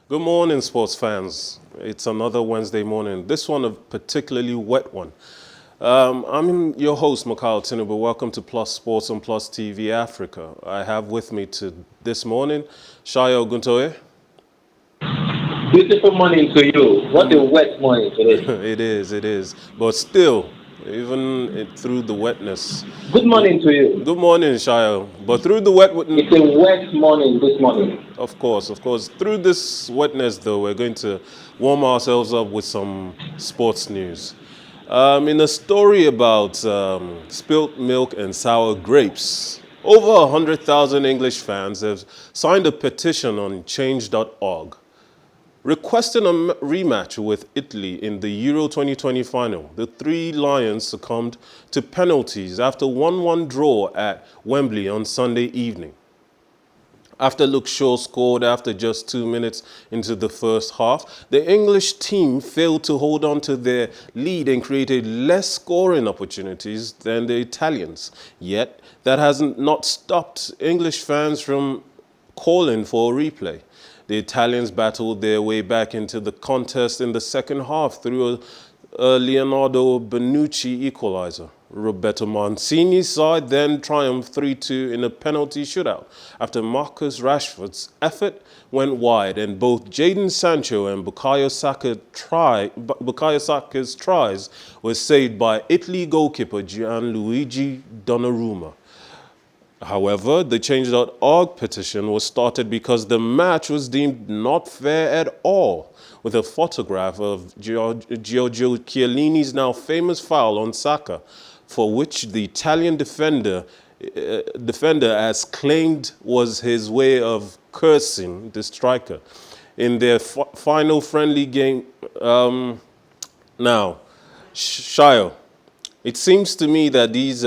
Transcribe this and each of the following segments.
Good morning, sports fans. It's another Wednesday morning. This one a particularly wet one. I'm your host, Makal Tinubu. Welcome to Plus Sports on Plus TV Africa. I have with me this morning Sayo, Oguntoye. Beautiful morning to you. What a wet morning today. It is. But still, through the wetness. Good morning to you. Good morning, Shayo. But through the wet, It's a wet morning this morning. of course. Through this wetness, though, we're going to warm ourselves up with some sports news. In a story about spilt milk and sour grapes, over 100,000 English fans have signed a petition on change.org requesting a rematch with Italy in the Euro 2020 final. The Three Lions succumbed to penalties after 1-1 draw at Wembley on Sunday evening. After Luke Shaw scored after just 2 minutes into the first half, the English team failed to hold on to their lead and created less scoring opportunities than the Italians. Yet, that has not stopped English fans from calling for a replay. The Italians battled their way back into the contest in the second half through a Leonardo Bonucci equalizer. Roberto Mancini's side then triumphed 3-2 in a penalty shootout after Marcus Rashford's effort went wide and both Jadon Sancho and Bukayo Saka's tries were saved by Italy goalkeeper Gianluigi Donnarumma. However, the Change.org petition was started because the match was deemed not fair at all, with a photograph of Giorgio Chiellini's now famous foul on Saka, for which the Italian defender as claimed was his way of cursing the striker in their final friendly game. Now, Shayo, it seems to me that these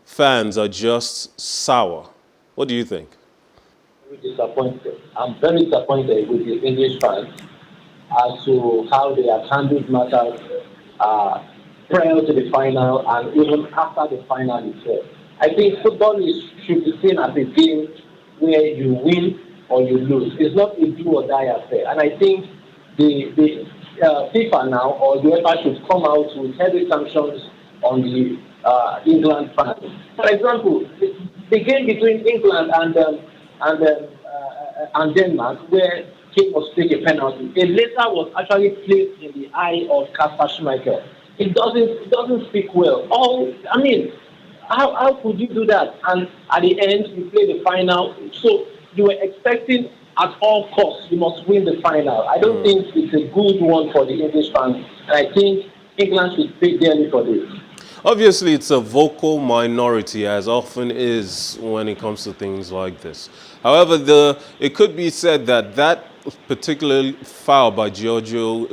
fans are just sour. What do you think? Very disappointed. I'm very disappointed with the English fans as to how they have handled matters prior to the final and even after the final itself. I think football should be seen as a game where you win or you lose. It's not a do or die affair. And I think the FIFA now or UEFA should come out with heavy sanctions on the England fans. For example, the game between England and Denmark, where Kane was taking a penalty, a laser was actually placed in the eye of Kasper Schmeichel. It doesn't speak well. How could you do that? And at the end, you play the final. So you were expecting at all costs you must win the final. I don't think it's a good one for the English fans, and I think England should pay dearly for this. Obviously, it's a vocal minority, as often is when it comes to things like this. However, it could be said that particular foul by Giorgio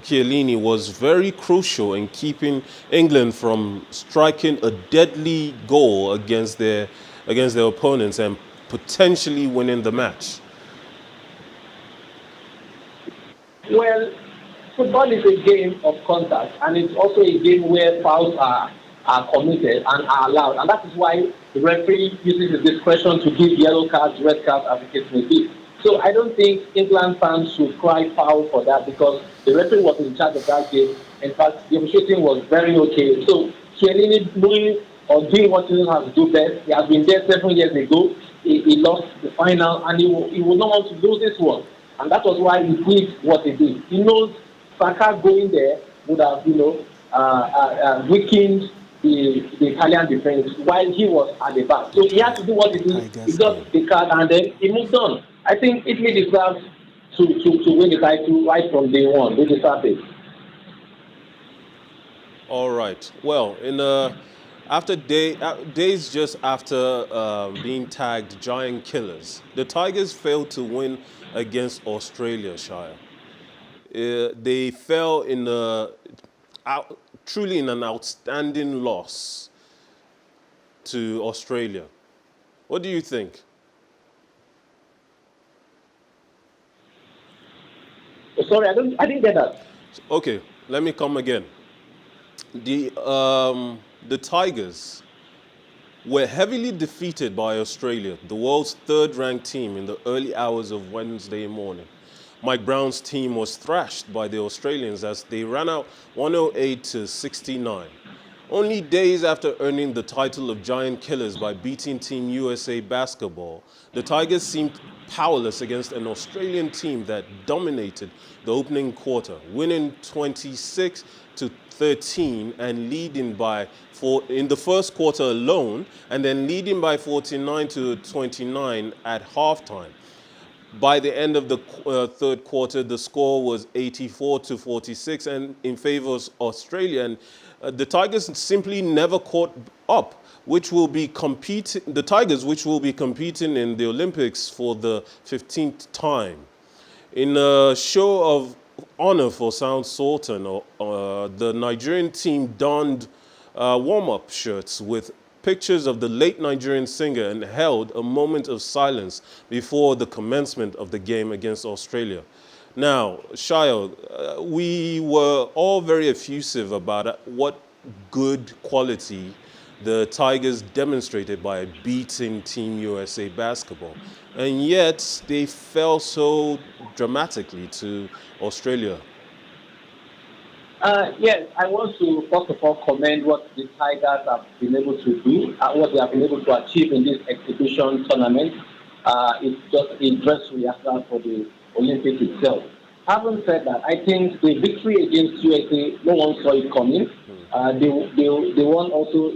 Chiellini was very crucial in keeping England from striking a deadly goal against their opponents and potentially winning the match. Well, football is a game of contact, and it's also a game where fouls are committed and are allowed. And that is why the referee uses his discretion to give yellow cards, red cards, as the case may be. So I don't think England fans should cry foul for that because the referee was in charge of that game. In fact, the officiating was very okay. So Chiellini doing what he has to do best. He has been there 7 years ago. He lost the final, and he will not want to lose this one. And that was why he did what he did. He knows Saka going there would have, weakened the Italian defense while he was at the back. So he had to do what he did. He got the card and then he moved on. I think Italy deserves to win the title right from day one. They deserve it. All right. Well, days just after being tagged giant killers, the Tigers failed to win against Australia, Shire. They fell truly in an outstanding loss to Australia. What do you think? Sorry, I didn't get that. Okay, let me come again. The Tigers were heavily defeated by Australia, the world's third-ranked team, in the early hours of Wednesday morning. Mike Brown's team was thrashed by the Australians as they ran out 108 to 69. Only days after earning the title of Giant Killers by beating Team USA Basketball, the Tigers seemed powerless against an Australian team that dominated the opening quarter, winning 26 to 13 and leading by 4 in the first quarter alone, and then leading by 49 to 29 at halftime. By the end of the third quarter, the score was 84 to 46 and in favor of Australia. And the Tigers simply never caught up, which will be competing. The Tigers, which will be competing in the Olympics for the 15th time. In a show of honor for Sound Sultan, the Nigerian team donned warm-up shirts with pictures of the late Nigerian singer and held a moment of silence before the commencement of the game against Australia. Now, Sayo, we were all very effusive about what good quality the Tigers demonstrated by beating Team USA Basketball. And yet, they fell so dramatically to Australia. Yes, I want to first of all commend what the Tigers have been able to do, what they have been able to achieve in this exhibition tournament. It's just a dress rehearsal for the Olympics itself. Having said that, I think the victory against USA, no one saw it coming. They won also.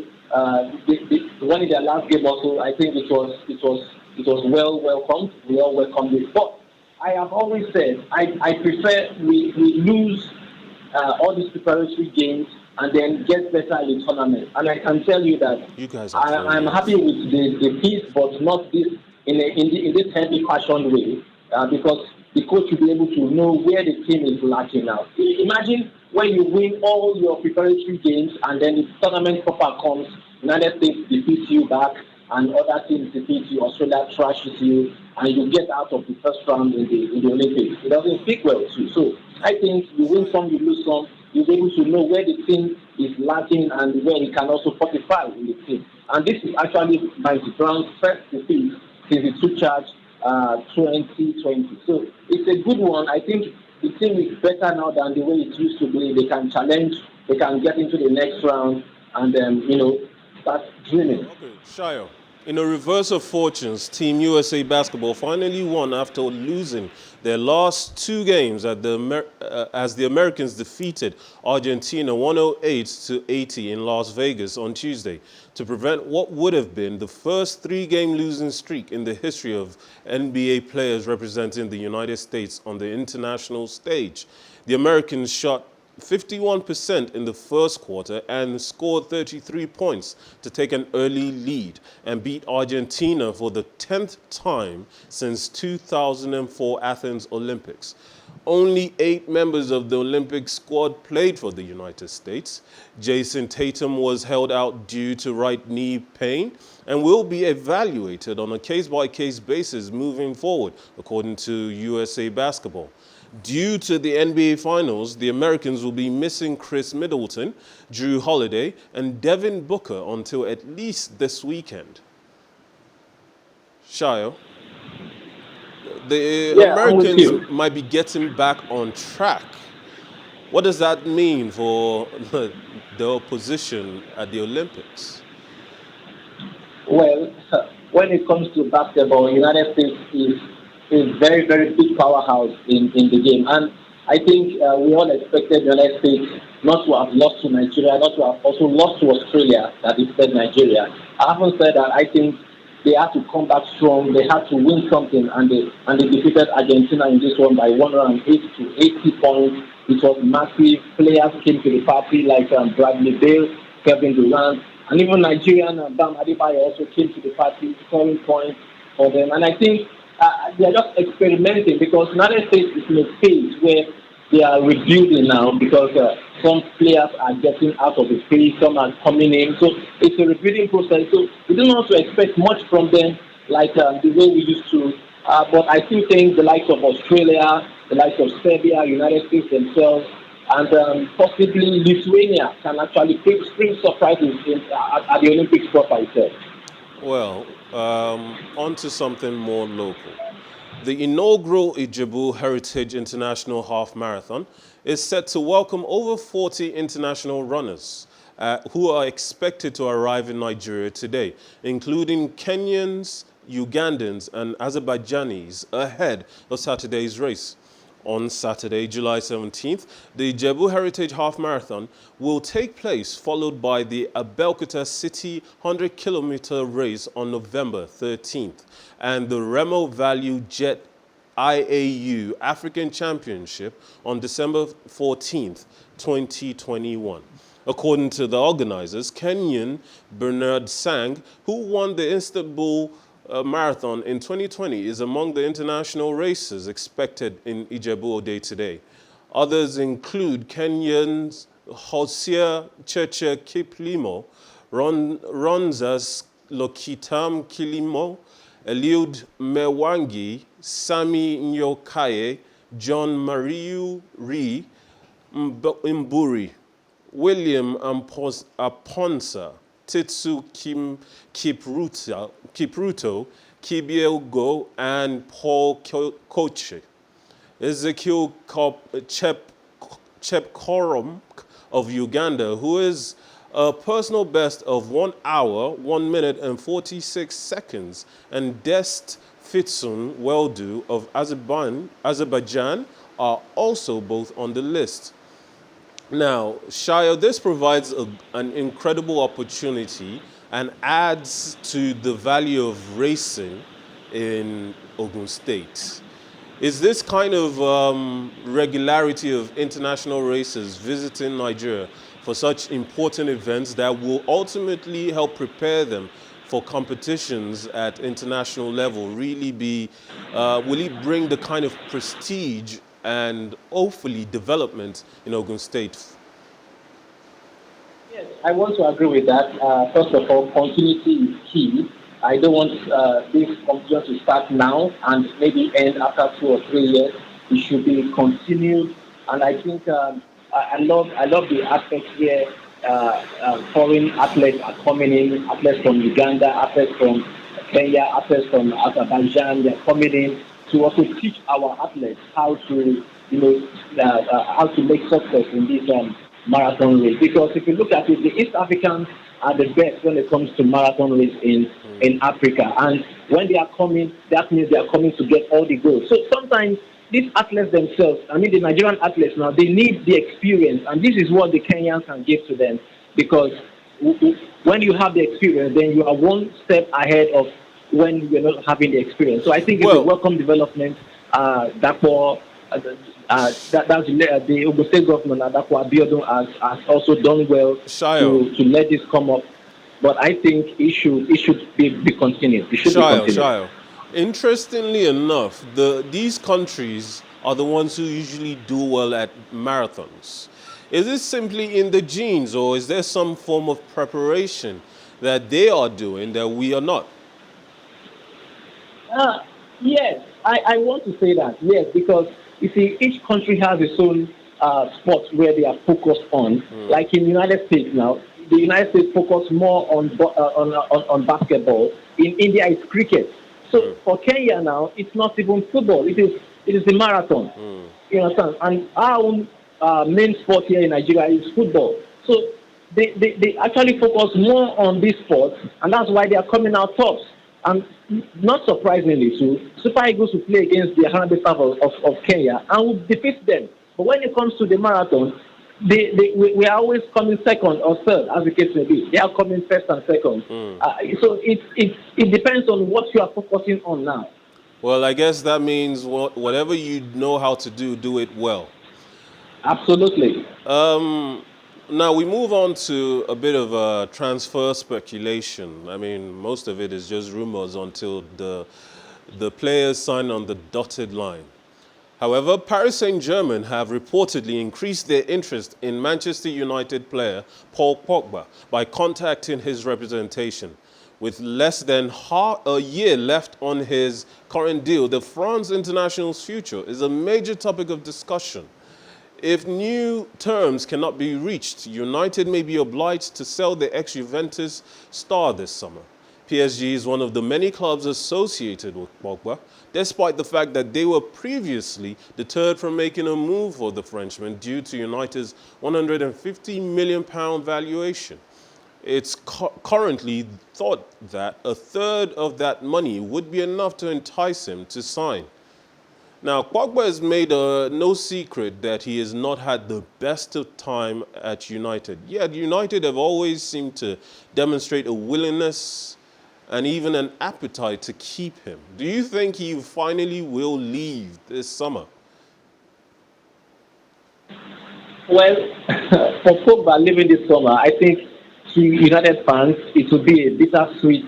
They won in their last game also. I think it was well welcomed. We all welcomed it. But I have always said I prefer we lose all these preparatory games and then get better in the tournament. And I can tell you that I'm happy with the piece, but not this in this heavy fashion way, because the coach will be able to know where the team is lacking now. Imagine when you win all your preparatory games and then the tournament proper comes, United States defeats you back and other teams defeat you, Australia trashes you, and you get out of the first round in the Olympics. It doesn't speak well to you. So I think you win some, you lose some. You'll be able to know where the team is lacking and where it can also fortify in the team. And this is actually Mike Brown's first defeat since he took charge 2020. So it's a good one. I think the team is better now than the way it used to be. They can challenge, they can get into the next round and start dreaming. Okay, Sayo. In a reverse of fortunes, Team USA Basketball finally won after losing their last two games as the Americans defeated Argentina 108 to 80 in Las Vegas on Tuesday to prevent what would have been the first three-game losing streak in the history of NBA players representing the United States on the international stage. The Americans shot 51% in the first quarter and scored 33 points to take an early lead and beat Argentina for the 10th time since 2004 Athens Olympics. Only 8 members of the Olympic squad played for the United States. Jason Tatum was held out due to right knee pain and will be evaluated on a case-by-case basis moving forward, according to USA Basketball. Due to the NBA Finals, the Americans will be missing Chris Middleton, Drew Holiday, and Devin Booker until at least this weekend. Sayo, the Americans might be getting back on track. What does that mean for the opposition at the Olympics? Well, when it comes to basketball, United States is a very, very big powerhouse in the game. And I think we all expected the United States not to have lost to Nigeria, not to have also lost to Australia that defeated Nigeria. I haven't said that. I think they had to come back strong. They had to win something, and they defeated Argentina in this one by 108 to 80 points. It was massive. Players came to the party like Bradley Beal, Kevin Durant, and even Nigerian Bam Adebayo also came to the party, scoring points for them. And I think they are just experimenting because United States is in a phase where they are rebuilding now because some players are getting out of the phase, some are coming in. So it's a rebuilding process. So we don't also expect much from them like the way we used to. But I still think the likes of Australia, the likes of Serbia, United States themselves, and possibly Lithuania can actually spring surprises at the Olympics proper itself. Well, on to something more local. The inaugural Ijebu Heritage International Half Marathon is set to welcome over 40 international runners who are expected to arrive in Nigeria today, including Kenyans, Ugandans, and Azerbaijanis ahead of Saturday's race. On Saturday, July 17th, the Ijebu Heritage Half Marathon will take place, followed by the Abeokuta City 100-kilometer race on November 13th, and the Remo Value Jet IAU African Championship on December 14th, 2021. According to the organizers, Kenyan Bernard Sang, who won the Istanbul marathon in 2020, is among the international races expected in Ijebu Ode today. Others include Kenyans Houssem Cheche Kiplimo, Ronzas Lokitam Kilimo, Eliud Mewangi, Sami Nyokaye, John Mariu Ri Mburi, William Aponsa, Titsu Kipruto, Kibiel Go, and Paul Koche. Ezekiel Chepkorom of Uganda, who is a personal best of 1 hour, 1 minute and 46 seconds, and Dest Fitsun Weldu of Azerbaijan are also both on the list. Now, Sayo, this provides an incredible opportunity and adds to the value of racing in Ogun State. Is this kind of regularity of international races visiting Nigeria for such important events that will ultimately help prepare them for competitions at international level really will it bring the kind of prestige and hopefully development in Ogun State? Yes, I want to agree with that. First of all, continuity is key. I don't want this competition to start now and maybe end after 2 or 3 years. It should be continued, and I think I love the aspect here. Foreign athletes are coming in, athletes from Uganda, athletes from Kenya, athletes from Azerbaijan. They're coming in to also teach our athletes how to, how to make success in this marathon race. Because if you look at it, the East Africans are the best when it comes to marathon race in Africa. And when they are coming, that means they are coming to get all the gold. So sometimes these athletes themselves, the Nigerian athletes now, they need the experience. And this is what the Kenyans can give to them. Because when you have the experience, then you are one step ahead of when you're not having the experience. So I think it's a welcome development. Therefore, that's the Ogun State government, Adapo Abiodun, has also done well to let this come up. But I think it should be continued. It should be continued. Shayo. Interestingly enough, these countries are the ones who usually do well at marathons. Is it simply in the genes, or is there some form of preparation that they are doing that we are not? Yes, I want to say that. Yes, because you see, each country has its own sports where they are focused on. Like in the United States now, the United States focus more on basketball. In India, it's cricket. So for Kenya now, it's not even football. It is the marathon. You understand? And our own main sport here in Nigeria is football. So they actually focus more on this sport, and that's why they are coming out tops. And not surprisingly, too, Super Eagles will play against the Harambee Stars of Kenya and will defeat them. But when it comes to the marathon, we are always coming second or third, as the case may be. They are coming first and second. So it depends on what you are focusing on now. Well, I guess that means whatever you know how to do it well. Absolutely. Now we move on to a bit of transfer speculation. Most of it is just rumors until the players sign on the dotted line. However, Paris and Germany have reportedly increased their interest in Manchester United player Paul Pogba by contacting his representation. With less than a year left on his current deal, the France international's future is a major topic of discussion. If new terms cannot be reached, United may be obliged to sell the ex-Juventus star this summer. PSG is one of the many clubs associated with Pogba, despite the fact that they were previously deterred from making a move for the Frenchman due to United's £150 million valuation. It's currently thought that a third of that money would be enough to entice him to sign. Now, Pogba has made no secret that he has not had the best of time at United. Yet United have always seemed to demonstrate a willingness and even an appetite to keep him. Do you think he finally will leave this summer? Well, for Pogba leaving this summer, I think to United fans, it will be a bittersweet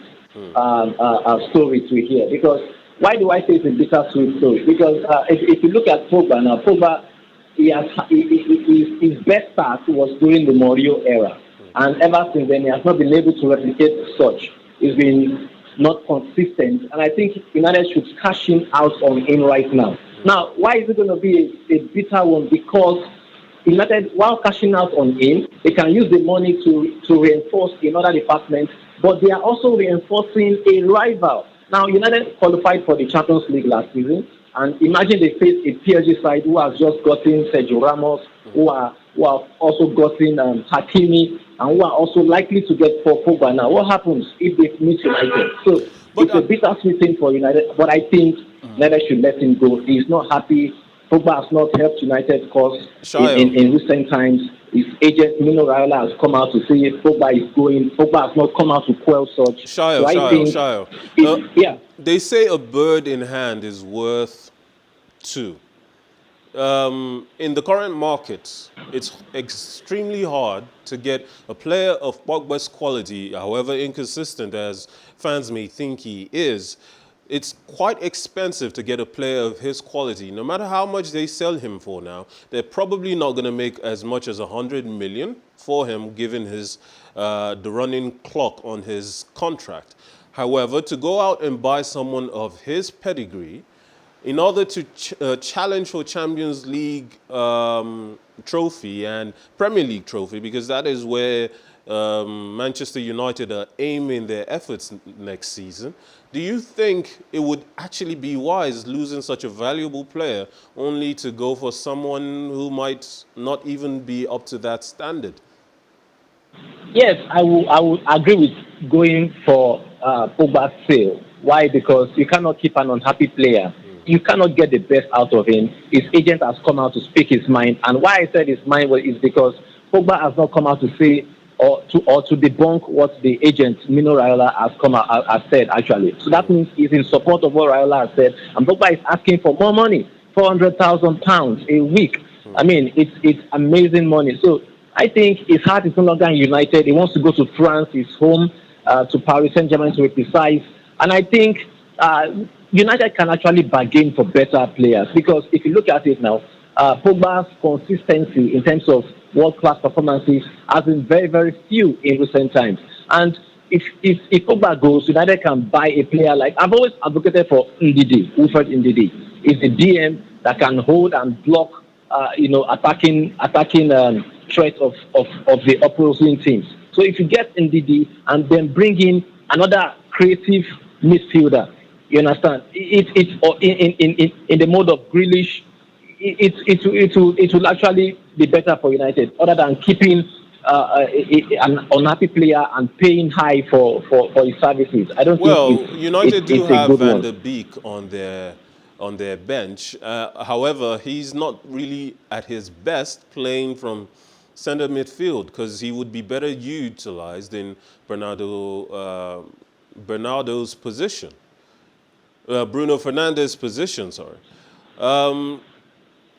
story to hear. Because why do I say it's a bittersweet story? Because if you look at Pogba now, Pogba, his best start was during the Mourinho era. And ever since then, he has not been able to replicate such. He's been not consistent. And I think United should cash him out on him right now. Now, why is it going to be a bitter one? Because United, while cashing out on him, they can use the money to reinforce in other departments, but they are also reinforcing a rival. Now, United qualified for the Champions League last season, and imagine they face a PSG side who has just gotten Sergio Ramos, who have also gotten Hakimi, and who are also likely to get Pogba. Now, what happens if they meet United? So it's a bittersweet thing for United, but I think United should let him go. He's not happy. Pogba has not helped United cause in recent times. His agent, Mino Raiola, has come out to say Pogba is going. Pogba has not come out to quell such. Sayo. Yeah. They say a bird in hand is worth two. In the current market, it's extremely hard to get a player of Pogba's quality, however inconsistent as fans may think he is. It's quite expensive to get a player of his quality. No matter how much they sell him for now, they're probably not going to make as much as 100 million for him, given his the running clock on his contract. However, to go out and buy someone of his pedigree, in order to challenge for Champions League trophy and Premier League trophy, because that is where Manchester United are aiming their efforts next season, do you think it would actually be wise losing such a valuable player only to go for someone who might not even be up to that standard? Yes, I will agree with going for Pogba's sale. Why? Because you cannot keep an unhappy player. You cannot get the best out of him. His agent has come out to speak his mind. And why I said his mind is because Pogba has not come out to say or to debunk what the agent Mino Raiola has said actually. So that means he's in support of what Raiola has said. And Pogba is asking for more money, £400,000 a week. I mean, it's amazing money. So I think his heart is no longer in United. He wants to go to France, his home, to Paris Saint Germain to be precise. And I think United can actually bargain for better players, because if you look at it now, Pogba's consistency in terms of world-class performances has been very, very few in recent times. And if Pogba goes, United can buy a player like, I've always advocated for Wilfred Ndidi. He's a DM that can hold and block, attacking threats of the opposing teams. So if you get Ndidi and then bring in another creative midfielder, you understand? It's in the mode of Grealish. It will actually be better for United, other than keeping an unhappy player and paying high for his services. I don't think United do have Van der one. Beek on their bench. However, he's not really at his best playing from center midfield, because he would be better utilized in Bernardo's position. Bruno Fernandes' position, sorry.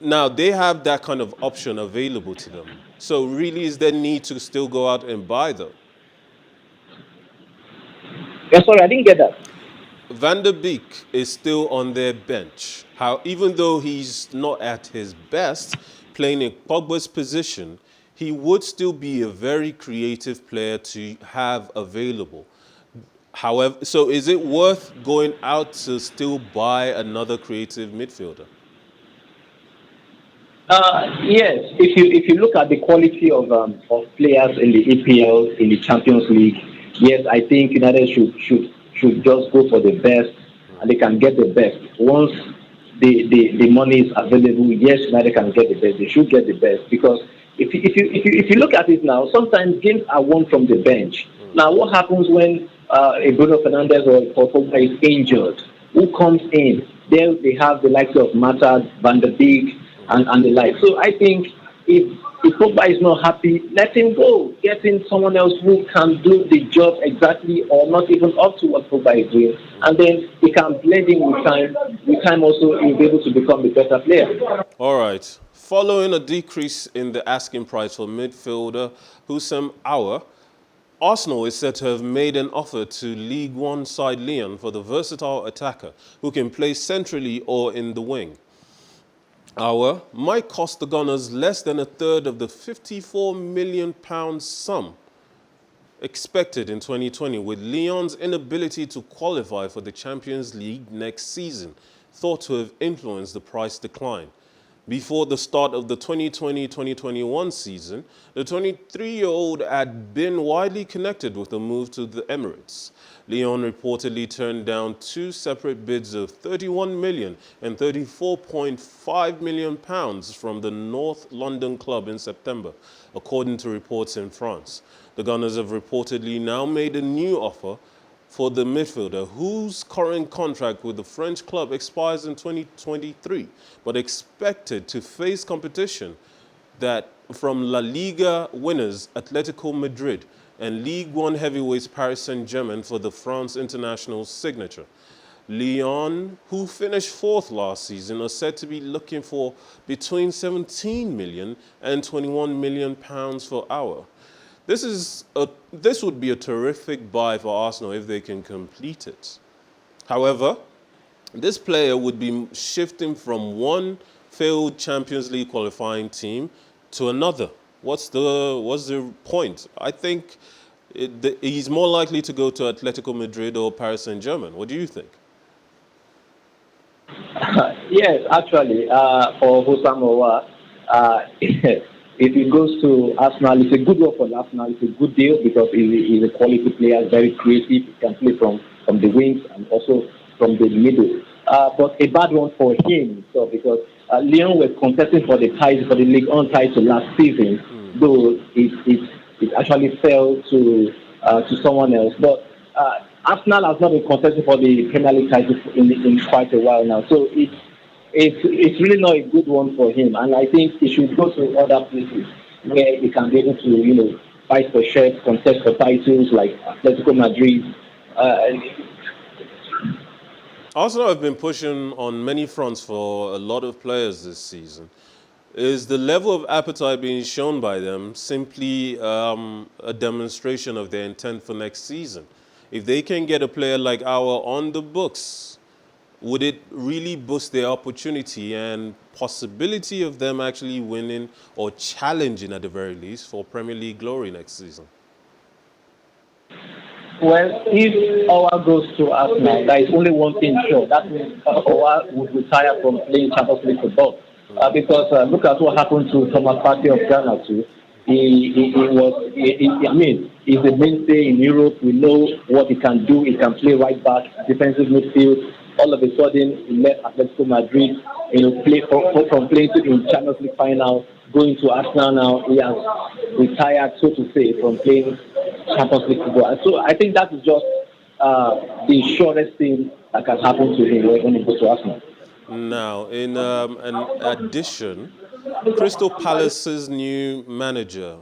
Now, they have that kind of option available to them. So really, is there need to still go out and buy them? Yeah, sorry, I didn't get that. Van der Beek is still on their bench. Even though he's not at his best playing in Pogba's position, he would still be a very creative player to have available. However, so is it worth going out to still buy another creative midfielder? Yes, if you look at the quality of players in the EPL, in the Champions League, yes, I think United should should just go for the best, and they can get the best. Once the money is available, yes, United can get the best. They should get the best because if you look at it now, sometimes games are won from the bench. Now, what happens when a Bruno Fernandes or Pogba is injured? Who comes in? There they have the likes of Mata, Van der Beek, and the like. So I think if Pogba is not happy, let him go. Get in someone else who can do the job exactly or not even up to what Pogba is doing. And then he can blend in with time. With time also, he'll be able to become a better player. All right. Following a decrease in the asking price for midfielder Houssem Aouar, Arsenal is said to have made an offer to League One side Lyon for the versatile attacker who can play centrally or in the wing. Aouar might cost the Gunners less than a third of the £54 million sum expected in 2020, with Lyon's inability to qualify for the Champions League next season thought to have influenced the price decline. Before the start of the 2020-2021 season, the 23-year-old had been widely connected with a move to the Emirates. Lyon reportedly turned down two separate bids of £31 million and £34.5 million from the North London club in September, according to reports in France. The Gunners have reportedly now made a new offer for the midfielder, whose current contract with the French club expires in 2023, but expected to face competition that from La Liga winners Atletico Madrid and League One heavyweights Paris Saint-Germain for the France international signature. Lyon, who finished fourth last season, are said to be looking for between £17 million and £21 million for Aouar. This would be a terrific buy for Arsenal if they can complete it. However, this player would be shifting from one failed Champions League qualifying team to another. What's the point? I think he's more likely to go to Atletico Madrid or Paris Saint-Germain. What do you think? Yes, actually, for Houssem Aouar, if he goes to Arsenal, it's a good one for Arsenal. It's a good deal because he's a quality player, very creative. He can play from the wings and also from the middle. But a bad one for him, so because Lyon were contesting for the title, for the League One title last season, though it actually fell to someone else. But Arsenal has not been contesting for the Premier League title in quite a while now. So it's really not a good one for him. And I think he should go to other places where he can be able to, fight for shirts, contest for titles like Atletico Madrid. Arsenal have been pushing on many fronts for a lot of players this season. Is the level of appetite being shown by them simply a demonstration of their intent for next season? If they can get a player like Aouar on the books, would it really boost their opportunity and possibility of them actually winning or challenging at the very least for Premier League glory next season? Well, if Aouar goes to Arsenal, there is only one thing sure. That means Aouar would retire from playing Champions League football. Because look at what happened to Thomas Partey of Ghana too. He's a mainstay in Europe. We know what he can do. He can play right back, defensive midfield. All of a sudden, he left Atletico Madrid. Play from playing in Champions League final, going to Arsenal now. He has retired, so to say, from playing Champions League football. So I think that is just the shortest thing that can happen to him when he goes to Arsenal. Now, in an addition, Crystal Palace's new manager,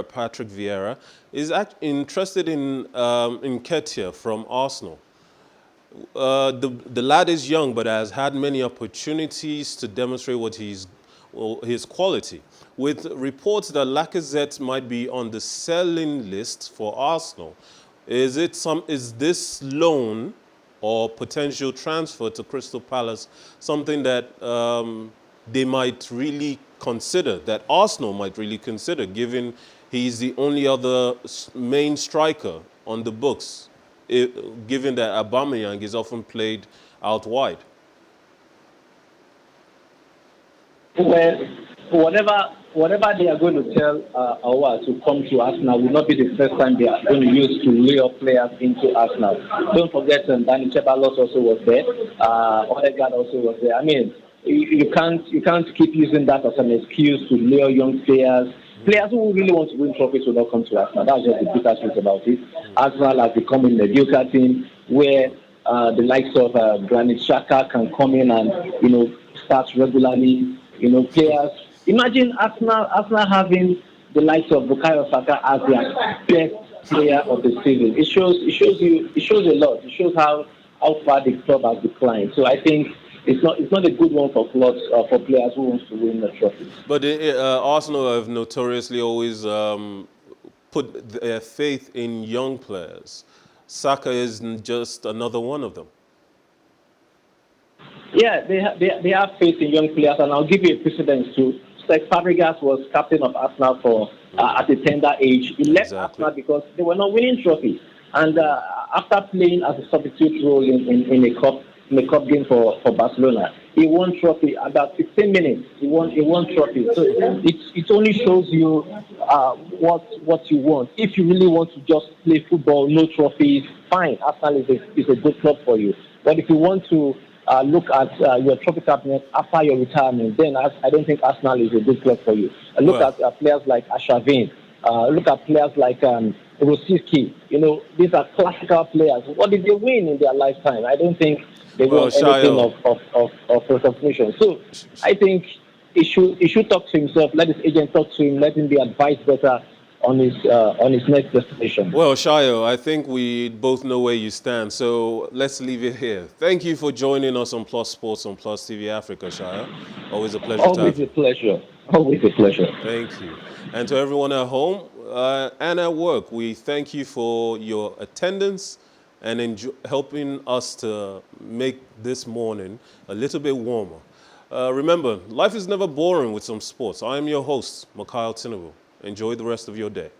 Patrick Vieira, is interested in Nketiah from Arsenal. The lad is young, but has had many opportunities to demonstrate his quality. With reports that Lacazette might be on the selling list for Arsenal, is this loan or potential transfer to Crystal Palace something that they might really consider, that Arsenal might really consider, given he's the only other main striker on the books, given that Aubameyang is often played out wide? Well, whatever whatever they are going to tell Aouar to come to Arsenal will not be the first time they are going to use to lure players into Arsenal. Don't forget, Danny Ceballos also was there. Odegaard also was there. I mean, you can't keep using that as an excuse to lure young players. Players who really want to win trophies will not come to Arsenal. That's just the bitter truth about it. Arsenal has become a mediocre team where the likes of Granit Xhaka can come in and start regularly. Players. Imagine Arsenal having the likes of Bukayo Saka as their best player of the season. It shows a lot. It shows how far the club has declined. So I think it's not a good one for clubs for players who wants to win the trophy. But Arsenal have notoriously always put their faith in young players. Saka is just another one of them. Yeah, they have faith in young players, and I'll give you a precedence too. Fabregas was captain of Arsenal for at a tender age. He left Arsenal because they were not winning trophies, and after playing as a substitute role in a cup game for Barcelona, he won trophy about 15 minutes. He won trophy. So it only shows you what you want. If you really want to just play football, no trophies, fine. Arsenal is a good club for you. But if you want to look at your trophy cabinet after your retirement, then I don't think Arsenal is a good club for you. Look at players like Ashavin. Look at players like Rosicki. These are classical players. What did they win in their lifetime? I don't think they won anything of recognition. So I think he should talk to himself. Let his agent talk to him. Let him be advised better on his next destination. Well, Sayo, I think we both know where you stand, so let's leave it here. Thank you for joining us on Plus Sports on PlusTvAfrica, Sayo. Always a pleasure. Always a pleasure. Always a pleasure. Thank you. And to everyone at home and at work, we thank you for your attendance and helping us to make this morning a little bit warmer. Remember, life is never boring with some sports. I am your host, Mikhail Tinubu. Enjoy the rest of your day.